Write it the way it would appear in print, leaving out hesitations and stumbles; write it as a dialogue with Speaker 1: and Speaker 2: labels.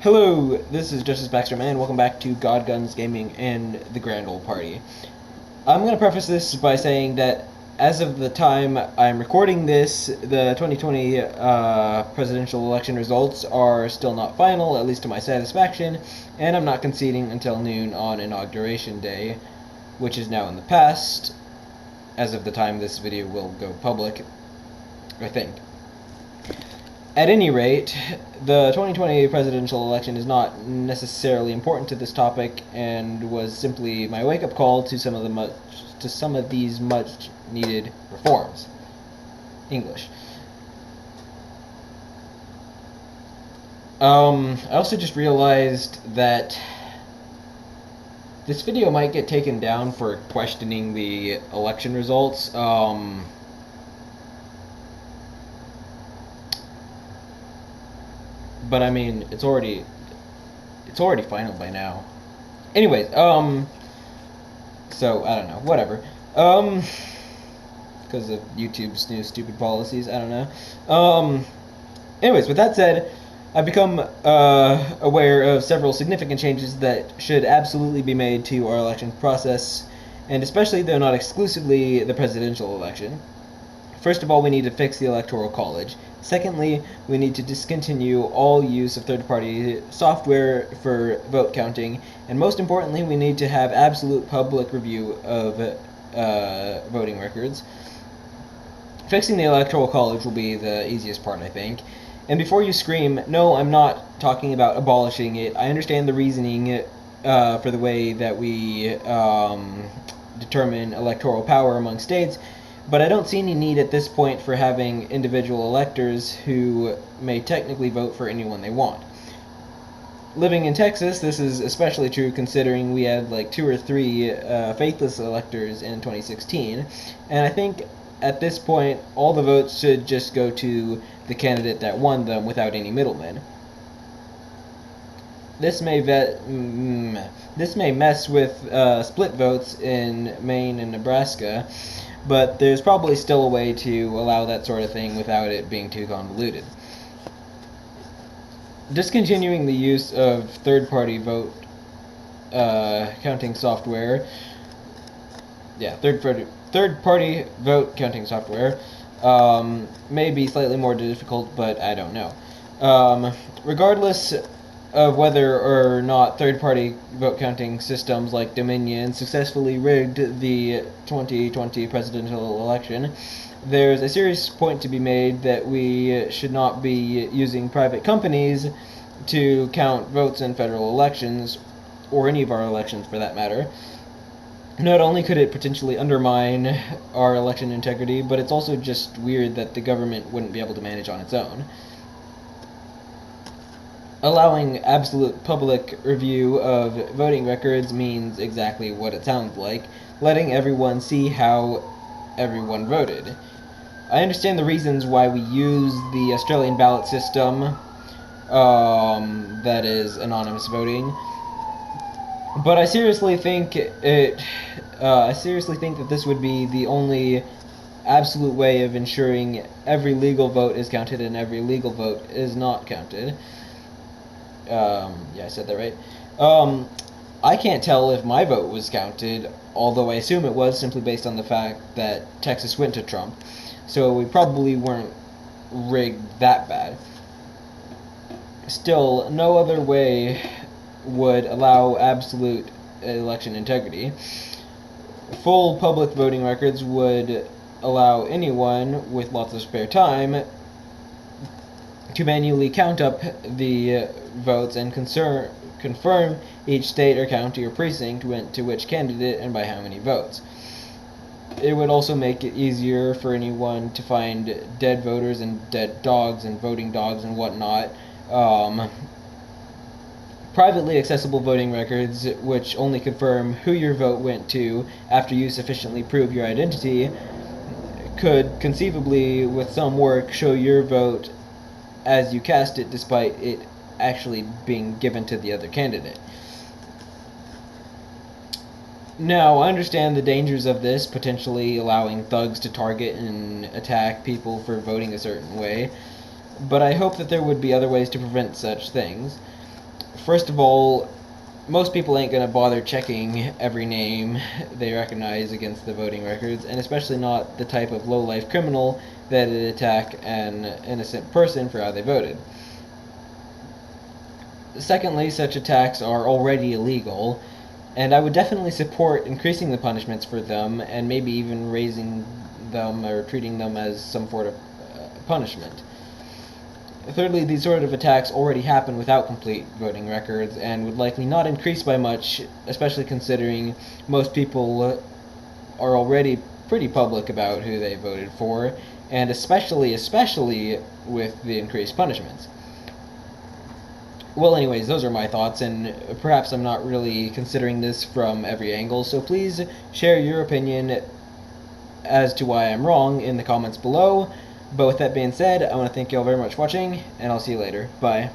Speaker 1: Hello, this is Justice Baxter Man. Welcome back to God Guns Gaming and the Grand Old Party. I'm going to preface this by saying that as of the time I'm recording this, the 2020 presidential election results are still not final, at least to my satisfaction, and I'm not conceding until noon on Inauguration Day, which is now in the past, as of the time this video will go public, I think. At any rate, the 2020 presidential election is not necessarily important to this topic, and was simply my wake-up call to some of these much-needed reforms. English. I also just realized that this video might get taken down for questioning the election results. But I mean, it's already final by now. Anyways, so I don't know, whatever. Because of YouTube's new stupid policies, I don't know. Anyways, with that said, I've become aware of several significant changes that should absolutely be made to our election process, and especially though not exclusively the presidential election. First of all, we need to fix the Electoral College. Secondly, we need to discontinue all use of third-party software for vote counting. And most importantly, we need to have absolute public review of voting records. Fixing the Electoral College will be the easiest part, I think. And before you scream, no, I'm not talking about abolishing it. I understand the reasoning for the way that we determine electoral power among states, but I don't see any need at this point for having individual electors who may technically vote for anyone they want. Living in Texas, this is especially true considering we had like 2 or 3 faithless electors in 2016, and I think at this point all the votes should just go to the candidate that won them without any middlemen. This may mess with split votes in Maine and Nebraska, but there's probably still a way to allow that sort of thing without it being too convoluted. Discontinuing the use of third-party vote counting software, third-party vote counting software may be slightly more difficult, but I don't know. Regardless of whether or not third-party vote counting systems like Dominion successfully rigged the 2020 presidential election, there's a serious point to be made that we should not be using private companies to count votes in federal elections, or any of our elections for that matter. Not only could it potentially undermine our election integrity, but it's also just weird that the government wouldn't be able to manage on its own. Allowing absolute public review of voting records means exactly what it sounds like, letting everyone see how everyone voted. I understand the reasons why we use the Australian ballot system, that is anonymous voting, but I seriously think that this would be the only absolute way of ensuring every legal vote is counted and every illegal vote is not counted. Yeah, I said that right. I can't tell if my vote was counted, although I assume it was simply based on the fact that Texas went to Trump, so we probably weren't rigged that bad. Still, no other way would allow absolute election integrity. Full public voting records would allow anyone with lots of spare time to manually count up the votes and confirm each state or county or precinct went to which candidate and by how many votes. It would also make it easier for anyone to find dead voters and dead dogs and voting dogs and whatnot. Privately accessible voting records, which only confirm who your vote went to after you sufficiently prove your identity, could conceivably, with some work, show your vote as you cast it despite it actually being given to the other candidate. Now, I understand the dangers of this, potentially allowing thugs to target and attack people for voting a certain way, but I hope that there would be other ways to prevent such things. First of all, most people ain't gonna bother checking every name they recognize against the voting records, and especially not the type of low-life criminal that'd attack an innocent person for how they voted. Secondly, such attacks are already illegal, and I would definitely support increasing the punishments for them, and maybe even raising them or treating them as some sort of punishment. Thirdly, these sort of attacks already happen without complete voting records and would likely not increase by much, especially considering most people are already pretty public about who they voted for, and especially with the increased punishments. Well, anyways, those are my thoughts, and perhaps I'm not really considering this from every angle, so please share your opinion as to why I'm wrong in the comments below. But with that being said, I want to thank you all very much for watching, and I'll see you later. Bye.